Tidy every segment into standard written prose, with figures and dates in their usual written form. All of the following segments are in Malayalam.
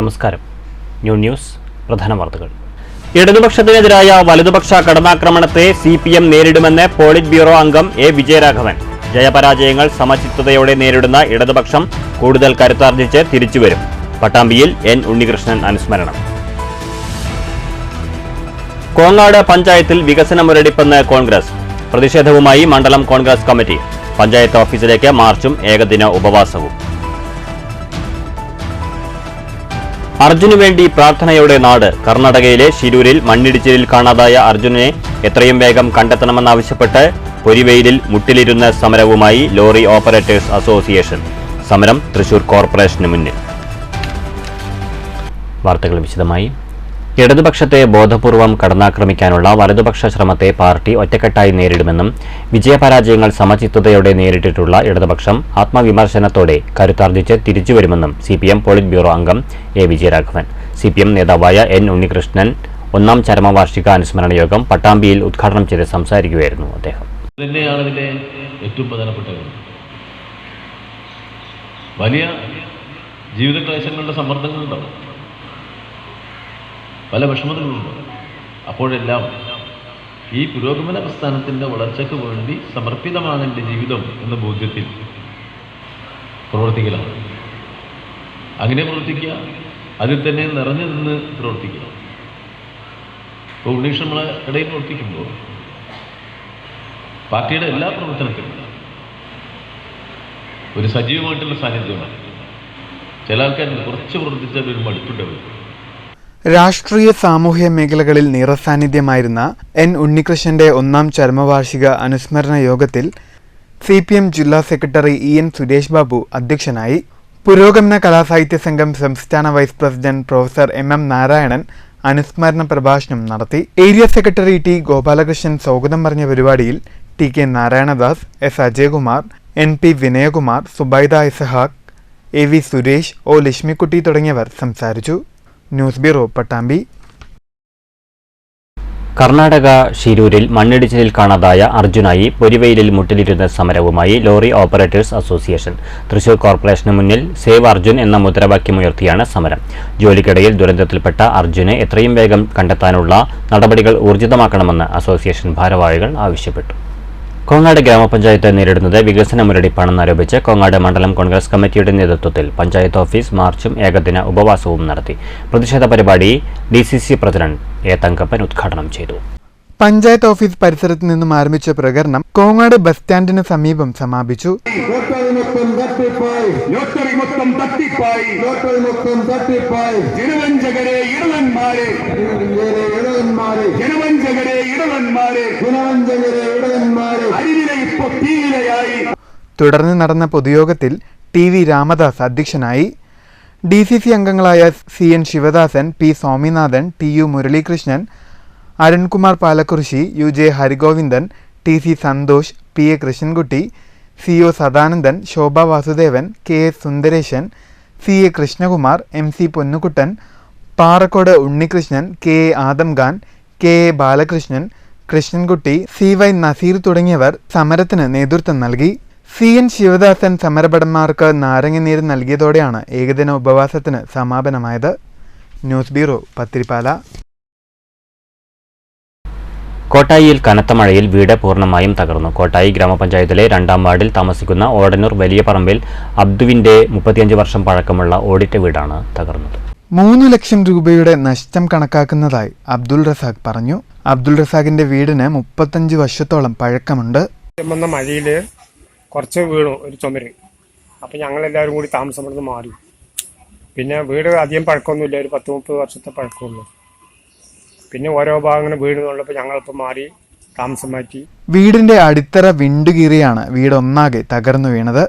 നമസ്കാരം. ന്യൂസ് പ്രധാന വാർത്തകൾ. ഇടതുപക്ഷത്തിനെതിരായ വലതുപക്ഷ കടന്നാക്രമണത്തെ CPM നേരിടുമെന്ന് പോളിറ്റ് ബ്യൂറോ അംഗം A. വിജയരാഘവൻ. ജയപരാജയങ്ങൾ സമചിത്തതയോടെ നേരിടുന്ന ഇടതുപക്ഷം കൂടുതൽ കരുത്താർജിച്ച് തിരിച്ചുവരും. പട്ടാമ്പിയിൽ N. ഉണ്ണികൃഷ്ണൻ അനുസ്മരണം. കോങ്ങാട് പഞ്ചായത്തിൽ വികസന മുരടിപ്പെന്ന് കോൺഗ്രസ്. പ്രതിഷേധവുമായി മണ്ഡലം കോൺഗ്രസ് കമ്മിറ്റി. പഞ്ചായത്ത് ഓഫീസിലേക്ക് മാർച്ചും ഏകദിന ഉപവാസവും. അർജുനു വേണ്ടി പ്രാർത്ഥനയോടെ നാട്. കർണാടകയിലെ ഷിരൂരിൽ മണ്ണിടിച്ചിലിൽ കാണാതായ അർജുനെ എത്രയും വേഗം കണ്ടെത്തണമെന്നാവശ്യപ്പെട്ട് പൊരിവെയിലിൽ മുട്ടിലിരുന്ന സമരവുമായി ലോറി ഓപ്പറേറ്റേഴ്സ് അസോസിയേഷൻ. സമരം തൃശൂർ കോർപ്പറേഷന് മുന്നിൽ. വാർത്തകൾ വിശദമായി. ഇടതുപക്ഷത്തെ ബോധപൂർവം കടന്നാക്രമിക്കാനുള്ള വലതുപക്ഷ ശ്രമത്തെ പാർട്ടി ഒറ്റക്കെട്ടായി നേരിടുമെന്നും വിജയപരാജയങ്ങൾ സമചിത്തതയോടെ നേരിട്ടിട്ടുള്ള ഇടതുപക്ഷം ആത്മവിമർശനത്തോടെ കരുത്താർജിച്ച് തിരിച്ചുവരുമെന്നും CPM പോളിറ്റ് ബ്യൂറോ അംഗം A. വിജയരാഘവൻ. CPM നേതാവായ N. ഉണ്ണികൃഷ്ണൻ 1ാം ചരമവാർഷിക അനുസ്മരണ യോഗം പട്ടാമ്പിയിൽ ഉദ്ഘാടനം ചെയ്ത് സംസാരിക്കുകയായിരുന്നു അദ്ദേഹം. ഏറ്റവും പ്രധാനപ്പെട്ട വലിയ ജീവിത ക്ലേശങ്ങളുടെ സമ്മർദ്ദങ്ങളുണ്ടാവും, പല വിഷമതകളുണ്ട്. അപ്പോഴെല്ലാം ഈ പുരോഗമന പ്രസ്ഥാനത്തിൻ്റെ വളർച്ചയ്ക്ക് വേണ്ടി സമർപ്പിതമാണ് എൻ്റെ ജീവിതം എന്ന ബോധ്യത്തിൽ പ്രവർത്തിക്കലാണ്. അങ്ങനെ പ്രവർത്തിക്കുക, അതിൽ തന്നെ നിറഞ്ഞു നിന്ന് പ്രവർത്തിക്കുക. ഇപ്പോൾ ഉണ്ണീഷ് നമ്മളെ ഇടയിൽ പ്രവർത്തിക്കുമ്പോൾ പാർട്ടിയുടെ എല്ലാ പ്രവർത്തനത്തിലും ഒരു സജീവമായിട്ടുള്ള സാന്നിധ്യമാണ്. ചില ആൾക്കാർ കുറച്ച് പ്രവർത്തിച്ചാൽ ഒരു മടുപ്പുണ്ടാവും. രാഷ്ട്രീയ സാമൂഹ്യ മേഖലകളിൽ നിറസാന്നിധ്യമായിരുന്ന N. ഉണ്ണികൃഷ്ണന്റെ 1ാം ചരമവാർഷിക അനുസ്മരണ യോഗത്തിൽ CPM ജില്ലാ സെക്രട്ടറി EN. സുരേഷ് ബാബു അധ്യക്ഷനായി. പുരോഗമന കലാസാഹിത്യ സംഘം സംസ്ഥാന vice president professor MM. Narayanan അനുസ്മരണ പ്രഭാഷണം നടത്തി. Area secretary T. ഗോപാലകൃഷ്ണൻ സ്വാഗതം പറഞ്ഞ പരിപാടിയിൽ TK. Narayanadas, S. Ajayakumar, NP. Vinayakumar, Subaida Ishaq, AV. Suresh, O. Lakshmikutty തുടങ്ങിയവർ സംസാരിച്ചു. News bureau, Pattambi. കർണാടക ഷിരൂരിൽ മണ്ണിടിച്ചിലിൽ കാണാതായ അർജുനായി പൊരിവെയിലിൽ മുട്ടിലിരുന്ന സമരവുമായി ലോറി ഓപ്പറേറ്റേഴ്സ് അസോസിയേഷൻ. തൃശൂർ കോർപ്പറേഷന് മുന്നിൽ സേവ് അർജുൻ എന്ന മുദ്രാവാക്യമുയർത്തിയാണ് സമരം. ജോലിക്കിടയിൽ ദുരന്തത്തിൽപ്പെട്ട അർജുനെ എത്രയും വേഗം കണ്ടെത്താനുള്ള നടപടികൾ ഊർജിതമാക്കണമെന്ന് അസോസിയേഷൻ ഭാരവാഹികൾ ആവശ്യപ്പെട്ടു. കോങ്ങാട് ഗ്രാമപഞ്ചായത്ത് നേരിടുന്നത് വികസന മുരടിപ്പാണെന്നാരോപിച്ച് കോങ്ങാട് മണ്ഡലം കോൺഗ്രസ് കമ്മിറ്റിയുടെ നേതൃത്വത്തിൽ പഞ്ചായത്ത് ഓഫീസ് മാർച്ചും ഏകദിന ഉപവാസവും നടത്തി. പ്രതിഷേധ പരിപാടി DCC പ്രസിഡന്റ് A. തങ്കപ്പൻ ഉദ്ഘാടനം ചെയ്തു. പഞ്ചായത്ത് ഓഫീസ് പരിസരത്ത് നിന്നും ആരംഭിച്ച പ്രകടനം കോങ്ങാട് ബസ് സ്റ്റാൻഡിന് സമീപം സമാപിച്ചു. തുടർന്ന് നടന്ന പൊതുയോഗത്തിൽ TV. രാമദാസ് അധ്യക്ഷനായി. DCC അംഗങ്ങളായ CN. Sivadasan, P. Swaminathan, TU. Muralikrishnan, Arunkumar Palakkurissi, UJ. Harigovindan, TC. Santhosh, PA. Krishnankutty, CO. Sadanandan, ശോഭ Vasudevan, KS. Sundaresan, CA. Krishnakumar, MC. Ponnukuttan, Parakode Unnikrishnan, KA. ആദംഖാൻ, KA. Balakrishnan, Krishnankutty, CY. Naseer തുടങ്ങിയവർ സമരത്തിന് നേതൃത്വം നൽകി. CN. ശിവദാസൻ സമരഭടന്മാർക്ക് നാരങ്ങനീര് നൽകിയതോടെയാണ് ഏകദിന ഉപവാസത്തിന് സമാപനമായത്. News bureau, Pathirippala. കോട്ടായിയിൽ കനത്ത മഴയിൽ വീട് പൂർണ്ണമായും തകർന്നു. കോട്ടായി ഗ്രാമപഞ്ചായത്തിലെ 2ാം വാർഡിൽ താമസിക്കുന്ന ഓടന്നൂർ വലിയ പറമ്പിൽ അബ്ദുവിന്റെ 35 വർഷം പഴക്കമുള്ള ഓടിട്ട വീടാണ് തകർന്നത്. 3 ലക്ഷം രൂപയുടെ നഷ്ടം കണക്കാക്കുന്നതായി അബ്ദുൾ റസാഖ് പറഞ്ഞു. അബ്ദുൾ റസാഖിന്റെ വീടിന് 35 വർഷത്തോളം പഴക്കമുണ്ട്. മഴയില് കുറച്ച് വീണു ഒരു ചുമര്. അപ്പം ഞങ്ങളെല്ലാവരും കൂടി താമസം ഇവിടുന്ന് മാറി. പിന്നെ വീട് അധികം പഴക്കമൊന്നുമില്ല, ഒരു 10-30 വർഷത്തെ പഴക്കമുള്ളൂ. പിന്നെ ഓരോ ഭാഗങ്ങൾ വീടുന്നുള്ളപ്പോൾ ഞങ്ങളിപ്പോൾ മാറി താമസം മാറ്റി. വീടിന്റെ അടിത്തറ വിണ്ടുകീറിയാണ് വീടൊന്നാകെ തകർന്നു വീണത്.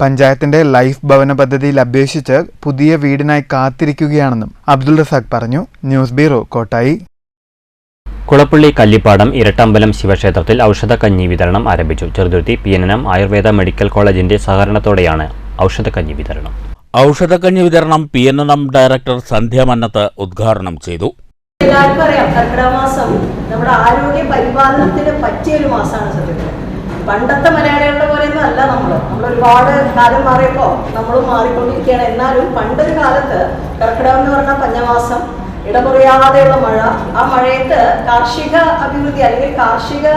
പഞ്ചായത്തിന്റെ ലൈഫ് ഭവന പദ്ധതിയിൽ അപേക്ഷിച്ച് പുതിയ വീടിനായി കാത്തിരിക്കുകയാണെന്നും അബ്ദുൾ റസാഖ് പറഞ്ഞു. News bureau, Kottayi. കുളപ്പള്ളി കല്ലിപ്പാടം ഇരട്ടമ്പലം ശിവക്ഷേത്രത്തിൽ ഔഷധക്കഞ്ഞി വിതരണം ആരംഭിച്ചു. ചെറുതുരുത്തി PNM ആയുർവേദ മെഡിക്കൽ കോളേജിന്റെ സഹകരണത്തോടെയാണ് ഔഷധക്കഞ്ഞി വിതരണം. ഔഷധക്കഞ്ഞി വിതരണം PNM ഡയറക്ടർ സന്ധ്യ മന്നത്ത് ഉദ്ഘാടനം ചെയ്തു. എല്ലാവർക്കും അറിയാം, കർക്കിടക മാസം നമ്മുടെ ആരോഗ്യ പരിപാലനത്തിന് പറ്റിയൊരു മാസമാണ് സത്യത്തിൽ. പണ്ടത്തെ മലയാളികളുടെ പോലെയൊന്നും അല്ല നമ്മൾ ഒരുപാട് കാലം മാറിയപ്പോൾ നമ്മളും മാറിക്കൊണ്ടിരിക്കുകയാണ്. എന്നാലും പണ്ടൊരു കാലത്ത് കർക്കിടകം എന്ന് പറഞ്ഞാൽ പഞ്ഞമാസം, ഇടമുറിയാതെയുള്ള മഴ, ആ മഴയത്ത് കാർഷിക അഭിവൃദ്ധി അല്ലെങ്കിൽ കാർഷിക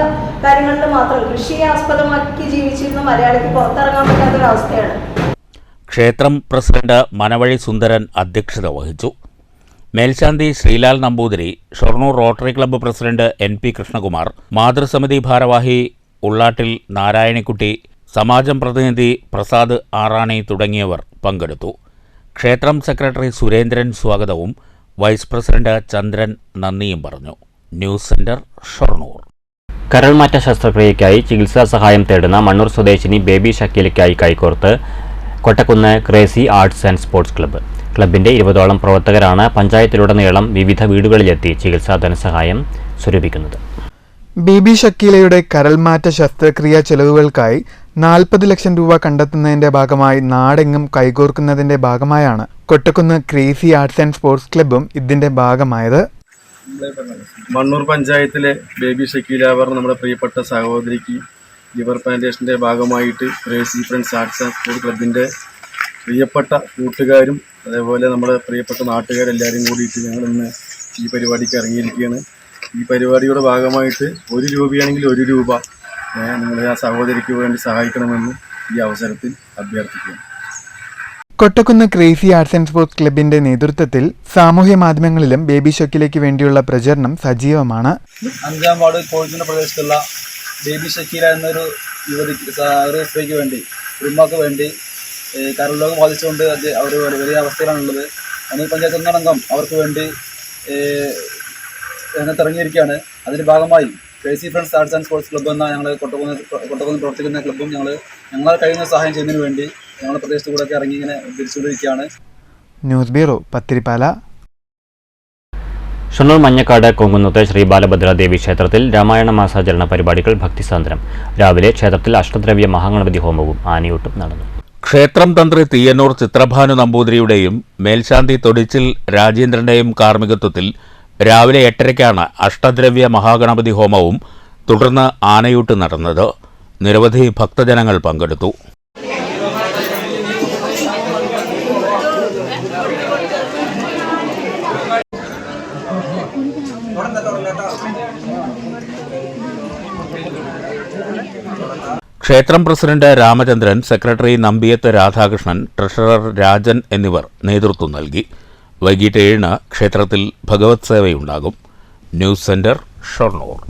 കാര്യങ്ങളിൽ മാത്രം കൃഷിയെ ആസ്പദമാക്കി ജീവിച്ചിരുന്ന മലയാളിക്ക് പുറത്തിറങ്ങാൻ പറ്റാത്തൊരവസ്ഥയാണ്. ക്ഷേത്രം പ്രസിഡന്റ് മനവഴി സുന്ദരൻ അധ്യക്ഷത വഹിച്ചു. മേൽശാന്തി Srilal Namboothiri, Shoranur rotary club president NP Krishnakumar, മാതൃസമിതി ഭാരവാഹി ഉള്ളാട്ടിൽ നാരായണിക്കുട്ടി, സമാജം പ്രതിനിധി പ്രസാദ് ആറാണി തുടങ്ങിയവർ പങ്കെടുത്തു. ക്ഷേത്രം സെക്രട്ടറി സുരേന്ദ്രൻ സ്വാഗതവും വൈസ് പ്രസിഡന്റ് ചന്ദ്രൻ നന്ദിയും പറഞ്ഞു. News centre, Shoranur. കരൾമാറ്റ ശസ്ത്രക്രിയയ്ക്കായി ചികിത്സാ സഹായം തേടുന്ന മണ്ണൂർ സ്വദേശിനി ബേബി ഷക്കീലയ്ക്കായി കൈകോർത്ത് Kottakkunnu crazy arts and sports club. ക്ലബിന്റെ 20ഓളം പ്രവർത്തകരാണ് പഞ്ചായത്തിലുടനീളം വിവിധ വീടുകളിലെത്തി ചികിത്സാ ധനസഹായം സ്വരൂപിക്കുന്നത്. ബേബി ഷക്കീലയുടെ കരൾമാറ്റ ശസ്ത്രക്രിയാ ചെലവുകൾക്കായി 40 ലക്ഷം രൂപ കണ്ടെത്തുന്നതിന്റെ ഭാഗമായി നാടെങ്ങും കൈകോർക്കുന്നതിന്റെ ഭാഗമായാണ് Kottakkunnu crazy arts and sports ക്ലബ്ബും ഇതിന്റെ ഭാഗമായത്. മണ്ണൂർ പഞ്ചായത്തിലെ ബേബി ഷക്കീല പറഞ്ഞ നമ്മുടെ പ്രിയപ്പെട്ട സഹോദരിക്ക് ലിവർ പ്ലാന്റേഷൻ്റെ ഭാഗമായിട്ട് crazy friends arts and sports ക്ലബിൻ്റെ പ്രിയപ്പെട്ട കൂട്ടുകാരും അതേപോലെ നമ്മുടെ പ്രിയപ്പെട്ട നാട്ടുകാരെല്ലാവരും കൂടിയിട്ട് ഞങ്ങളിന്ന് ഈ പരിപാടിക്ക് ഇറങ്ങിയിരിക്കുകയാണ്. ഈ പരിപാടിയുടെ ഭാഗമായിട്ട് 1 രൂപയാണെങ്കിൽ 1 രൂപ നിങ്ങൾ ആ സഹോദരിക്ക് വേണ്ടി സഹായിക്കണമെന്ന് ഈ അവസരത്തിൽ അഭ്യർത്ഥിക്കുന്നു. Kottakkunnu crazy arts and sports ക്ലബിന്റെ നേതൃത്വത്തിൽ സാമൂഹ്യ മാധ്യമങ്ങളിലും ബേബി ഷക്കീലയ്ക്ക് വേണ്ടിയുള്ള പ്രചരണം സജീവമാണ്. 5-ാം വാർഡ് കോഴിക്കോട് പ്രദേശത്തുള്ള ബേബി ഷക്കീല എന്നൊരു ഒരു സ്ത്രീക്ക് വേണ്ടി, ഉമ്മക്ക് വേണ്ടി കരൾ രോഗം ബാധിച്ചുകൊണ്ട് അവർ വലിയ അവസ്ഥയിലാണുള്ളത്. മണ്ണൂർ പഞ്ചായത്ത് ഒന്നടങ്കം അവർക്ക് വേണ്ടി രംഗത്തിറങ്ങിയിരിക്കുകയാണ്. അതിൻ്റെ ഭാഗമായി crazy friends arts and sports club എന്ന ഞങ്ങൾ കൊട്ടക്കുന്ന് പ്രവർത്തിക്കുന്ന ക്ലബ്ബും ഞങ്ങളാൽ കഴിയുന്ന സഹായം ചെയ്യുന്നതിന് വേണ്ടി ഞങ്ങളുടെ പ്രദേശത്ത് കൂടെ ഒക്കെ ഇറങ്ങി ഇങ്ങനെ തിരിച്ചുകൊണ്ടിരിക്കുകയാണ്. News bureau, Pathirippala. ഷൊർണൂർ മഞ്ഞക്കാട് കൊങ്കുന്നത്തെ ശ്രീ ബാലഭദ്രാദേവി ക്ഷേത്രത്തിൽ രാമായണ മാസാചരണ പരിപാടികൾ ഭക്തിസാന്ദ്രം. രാവിലെ ക്ഷേത്രത്തിൽ അഷ്ടദ്രവ്യ മഹാഗണപതി ഹോമവും ആനയൂട്ടും നടന്നു. ക്ഷേത്രം തന്ത്രി തീയന്നൂർ ചിത്രഭാനു നമ്പൂതിരിയുടെയും മേൽശാന്തി തൊടിച്ചിൽ രാജേന്ദ്രന്റെയും കാർമ്മികത്വത്തിൽ രാവിലെ 8:30-ക്കാണ് അഷ്ടദ്രവ്യ മഹാഗണപതി ഹോമവും തുടർന്ന് ആനയൂട്ട് നടന്നത്. നിരവധി ഭക്തജനങ്ങൾ പങ്കെടുത്തു. ക്ഷേത്രം president Ramachandran, secretary Nambiyath Radhakrishnan, treasurer Rajan എന്നിവർ നേതൃത്വം നൽകി. വൈകിട്ട് 7-ന് ക്ഷേത്രത്തിൽ ഭഗവത് സേവയുണ്ടാകും. News centre, Shoranur.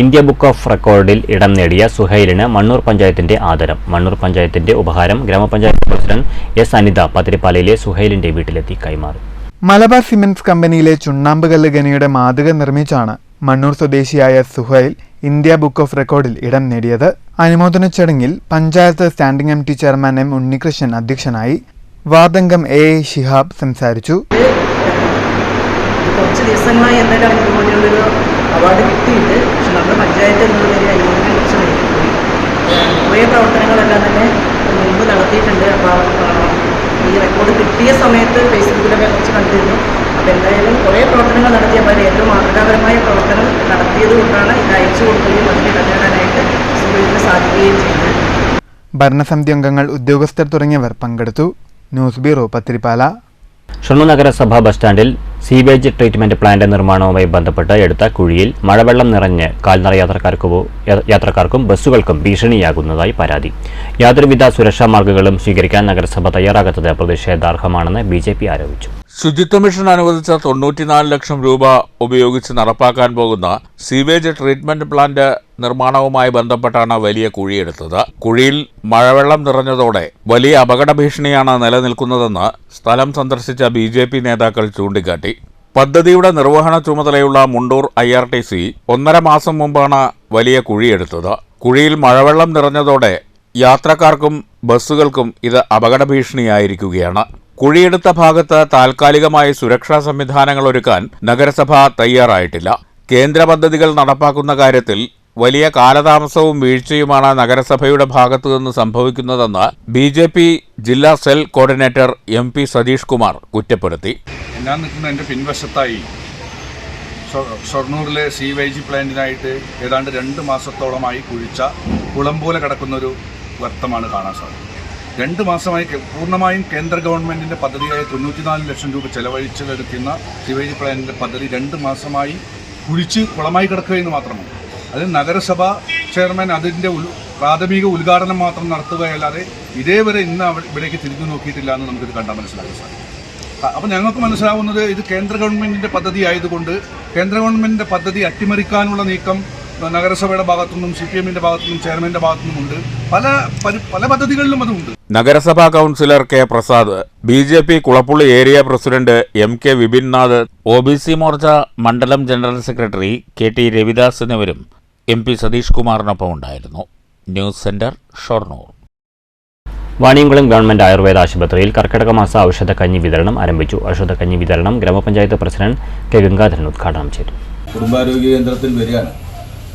India book of റെക്കോർഡിൽ ഇടം നേടിയ സുഹൈലിന് മണ്ണൂർ പഞ്ചായത്തിന്റെ ആദരം. മണ്ണൂർ പഞ്ചായത്തിന്റെ ഉപഹാരം ഗ്രാമപഞ്ചായത്ത് പ്രസിഡന്റ് S. അനിത പത്തിരിപ്പാലയിലെ സുഹൈലിന്റെ വീട്ടിലെത്തി കൈമാറി. മലബാർ സിമന്റ്സ് കമ്പനിയിലെ ചുണ്ണാമ്പുകല്ല് ഖനിയുടെ മാതൃക നിർമ്മിച്ചാണ് മണ്ണൂർ സ്വദേശിയായ സുഹൈൽ ഇന്ത്യ ബുക്ക് ഓഫ് റെക്കോർഡിൽ ഇടം നേടിയത്. അനുമോദന ചടങ്ങിൽ panchayat standing committee chairman M. Unnikrishnan അധ്യക്ഷനായി. വാർഡംഗം A. ഷിഹാബ് സംസാരിച്ചു. കുറച്ച് ദിവസങ്ങളായി എന്തായാലും ഇതുപോലെയുള്ളൊരു അവാർഡ് കിട്ടിയിട്ട്, പക്ഷെ നമ്മുടെ പഞ്ചായത്ത് എന്നുള്ളൊരു അനുമോദനം കുറച്ച് വൈകിപ്പോയി. കുറേ പ്രവർത്തനങ്ങളെല്ലാം തന്നെ മുമ്പ് നടത്തിയിട്ടുണ്ട്. അപ്പോൾ ഈ റെക്കോർഡ് കിട്ടിയ സമയത്ത് ഫേസ്ബുക്കിലൊക്കെ കുറച്ച് കണ്ടിരുന്നു. അപ്പോൾ എന്തായാലും കുറേ പ്രവർത്തനങ്ങൾ നടത്തിയപ്പോൾ അതിൽ ഏറ്റവും മാതൃകാപരമായ പ്രവർത്തനം നടത്തിയത് കൊണ്ടാണ് ഇത് അയച്ചു കൊടുക്കുകയും അതിന് ഇടപെടാനായിട്ട് സുഹൃത്തിന് സാധിക്കുകയും ചെയ്തത്. ഭരണസമിതി അംഗങ്ങൾ, ഉദ്യോഗസ്ഥർ തുടങ്ങിയവർ പങ്കെടുത്തു. News bureau, Pathirippala. ഷൊർണൂർ നഗരസഭ ബസ് സ്റ്റാൻഡിൽ സീവേജ് ട്രീറ്റ്മെന്റ് പ്ലാന്റ് നിർമ്മാണവുമായി ബന്ധപ്പെട്ട് എടുത്ത കുഴിയിൽ മഴവെള്ളം നിറഞ്ഞ് കാൽനട യാത്രക്കാർക്കും ബസ്സുകൾക്കും ഭീഷണിയാകുന്നതായി പരാതി. യാതൊരുവിധ സുരക്ഷാ മാർഗങ്ങളും സ്വീകരിക്കാൻ നഗരസഭ തയ്യാറാകാത്തത് പ്രതിഷേധാർഹമാണെന്ന് BJP ആരോപിച്ചു. ശുചിത്വ മിഷൻ അനുവദിച്ച 94 ലക്ഷം രൂപ ഉപയോഗിച്ച് നടപ്പാക്കാൻ പോകുന്ന സീവേജ് ട്രീറ്റ്മെന്റ് പ്ലാന്റ് നിർമ്മാണവുമായി ബന്ധപ്പെട്ടാണ് വലിയ കുഴിയെടുത്തത്. കുഴിയിൽ മഴവെള്ളം നിറഞ്ഞതോടെ വലിയ അപകട ഭീഷണിയാണ് നിലനിൽക്കുന്നതെന്ന് സ്ഥലം സന്ദർശിച്ച BJP നേതാക്കൾ ചൂണ്ടിക്കാട്ടി. പദ്ധതിയുടെ നിർവഹണ ചുമതലയുള്ള മുണ്ടൂർ IRTC 1.5 മാസം മുമ്പാണ് വലിയ കുഴിയെടുത്തത്. കുഴിയിൽ മഴവെള്ളം നിറഞ്ഞതോടെ യാത്രക്കാർക്കും ബസ്സുകൾക്കും ഇത് അപകട ഭീഷണിയായിരിക്കുകയാണ്. കുഴിയെടുത്ത ഭാഗത്ത് താൽക്കാലികമായി സുരക്ഷാ സംവിധാനങ്ങൾ ഒരുക്കാൻ നഗരസഭ തയ്യാറായിട്ടില്ല. കേന്ദ്ര പദ്ധതികൾ നടപ്പാക്കുന്ന കാര്യത്തിൽ വലിയ കാലതാമസവും വീഴ്ചയുമാണ് നഗരസഭയുടെ ഭാഗത്തുനിന്ന് സംഭവിക്കുന്നതെന്ന് BJP ജില്ലാ cell coordinator MP Satheesh Kumar കുറ്റപ്പെടുത്തി. ഞാൻ നിൽക്കുന്ന എൻ്റെ പിൻവശത്തായി ഷൊർണൂരിലെ സീവേജ് പ്ലാന്റിനായിട്ട് ഏതാണ്ട് 2 മാസത്തോളമായി കുഴിച്ച കുളം പോലെ കിടക്കുന്നൊരു ഗർത്തമാണ് കാണാൻ സാധിക്കുന്നത്. 2 മാസമായി പൂർണ്ണമായും കേന്ദ്ര ഗവൺമെൻറ്റിൻ്റെ പദ്ധതിയായ 94 ലക്ഷം രൂപ ചെലവഴിച്ചെടുക്കുന്ന സീവേജ് പ്ലാന്റിൻ്റെ പദ്ധതി 2 മാസമായി കുഴിച്ച് കുളമായി കിടക്കുകയെന്ന് മാത്രമാണ്. അത് നഗരസഭ ചെയർമാൻ അതിൻ്റെ പ്രാഥമിക ഉദ്ഘാടനം മാത്രം നടത്തുകയല്ലാതെ ഇതേവരെ ഇന്ന് ഇവിടേക്ക് തിരിഞ്ഞു നോക്കിയിട്ടില്ല എന്ന് നമുക്കിത് കണ്ടാൽ മനസ്സിലാക്കാൻ സാധിക്കും. അപ്പോൾ ഞങ്ങൾക്ക് മനസ്സിലാവുന്നത് ഇത് കേന്ദ്ര ഗവൺമെൻറ്റിൻ്റെ പദ്ധതി ആയതുകൊണ്ട് കേന്ദ്ര ഗവൺമെൻറ്റിൻ്റെ പദ്ധതി അട്ടിമറിക്കാനുള്ള നീക്കം നഗരസഭയുടെ ഭാഗത്തുനിന്നും CPMന്റെ ഭാഗത്തുനിന്നും ചെയർമാൻ്റെ ഭാഗത്തുനിന്നുമുണ്ട്. പല പദ്ധതികളിലും അതുണ്ട്. നഗരസഭാ councillor K Prasad, BJP Kulappully area president MK Vipinnath, OBC Morcha മണ്ഡലം ജനറൽ സെക്രട്ടറി KT രവിദാസ് എന്നിവരും MP സതീഷ് കുമാറിനൊപ്പം ഉണ്ടായിരുന്നു. News centre, Shoranur. Vaniyamkulam government Ayurveda ആശുപത്രിയിൽ കർക്കിടക മാസ ഔഷധക്കഞ്ഞി വിതരണം ആരംഭിച്ചു. ഔഷധക്കഞ്ഞി വിതരണം ഗ്രാമപഞ്ചായത്ത് പ്രസിഡന്റ് K ഗംഗാധരൻ ഉദ്ഘാടനം ചെയ്തു. കുടുംബാരോഗ്യ കേന്ദ്രത്തിൽ വരികയാണ്.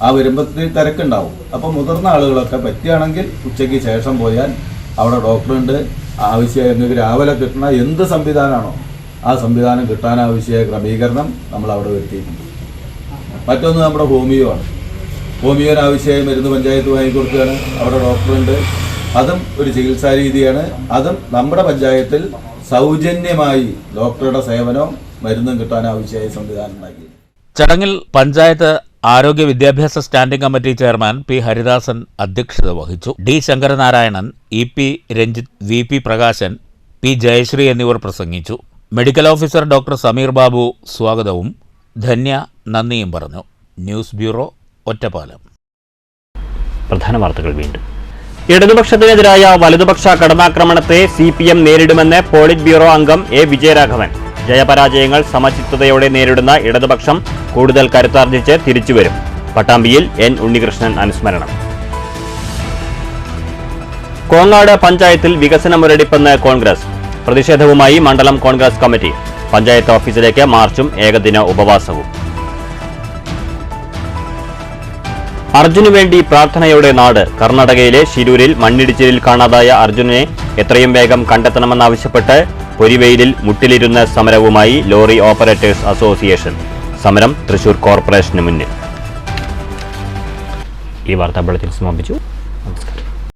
ആ വരുമ്പത്തിൽ തിരക്കുണ്ടാവും. അപ്പോൾ മുതിർന്ന ആളുകളൊക്കെ പറ്റുകയാണെങ്കിൽ ഉച്ചയ്ക്ക് ശേഷം പോയാൽ അവിടെ ഡോക്ടറുണ്ട്. ആവശ്യമായിരുന്നെങ്കിൽ രാവിലെ കിട്ടുന്ന എന്ത് സംവിധാനമാണോ ആ സംവിധാനം കിട്ടാനാവശ്യമായ ക്രമീകരണം നമ്മൾ അവിടെ വരുത്തിയിട്ടുണ്ട്. മറ്റൊന്ന് നമ്മുടെ ഹോമിയോ ആണ്. ഹോമിയോന് ആവശ്യമായ മരുന്ന് പഞ്ചായത്ത് വാങ്ങിക്കൊടുക്കുകയാണ്. അവിടെ ഡോക്ടറുണ്ട്. അതും ഒരു ചികിത്സാ രീതിയാണ്. അതും നമ്മുടെ പഞ്ചായത്തിൽ സൗജന്യമായി ഡോക്ടറുടെ സേവനവും മരുന്നും കിട്ടാനാവശ്യമായ സംവിധാനം ഉണ്ടാക്കി. ചടങ്ങിൽ പഞ്ചായത്ത് ആരോഗ്യ വിദ്യാഭ്യാസ standing committee chairman P Haridasan അധ്യക്ഷത വഹിച്ചു. D Sankaranarayanan, EP Ranjith, VP Prakashan, P Jayashree എന്നിവർ പ്രസംഗിച്ചു. Medical officer doctor Sameer Babu സ്വാഗതവും ധന്യ നന്ദിയും പറഞ്ഞു. News bureau, Ottapalam. പ്രധാന വാർത്തകൾ വീണ്ടും. ഇടതുപക്ഷത്തിനെതിരായ വലതുപക്ഷ കടന്നാക്രമണത്തെ CPM നേരിടുമെന്ന് പോളിറ്റ് ബ്യൂറോ അംഗം A വിജയരാഘവൻ. ജയപരാജയങ്ങൾ സമചിത്തതയോടെ നേരിടുന്ന ഇടതുപക്ഷം കൂടുതൽ കരുത്താർജിച്ച് തിരിച്ചുവരും. പട്ടാമ്പിയിൽ N ഉണ്ണികൃഷ്ണൻ അനുസ്മരണം. കോങ്ങാട് പഞ്ചായത്തിൽ വികസന മുരടിപ്പെന്ന് കോൺഗ്രസ്. പ്രതിഷേധവുമായി മണ്ഡലം കോൺഗ്രസ് കമ്മിറ്റി. പഞ്ചായത്ത് ഓഫീസിലേക്ക് മാർച്ചും ഏകദിന ഉപവാസവും. അർജുനു വേണ്ടി പ്രാർത്ഥനയോടെ നാട്. കർണാടകയിലെ ഷിരൂരിൽ മണ്ണിടിച്ചിലിൽ കാണാതായ അർജുനെ എത്രയും വേഗം കണ്ടെത്തണമെന്നാവശ്യപ്പെട്ട് പൊരിവെയിലിൽ മുട്ടിലിരുന്ന സമരവുമായി ലോറി ഓപ്പറേറ്റേഴ്സ് അസോസിയേഷൻ. സമരം തൃശൂർ കോർപ്പറേഷന് മുന്നിൽ. ഈ വാർത്താ ബുള്ളറ്റിൻ സമാപിച്ചു. നമസ്കാരം.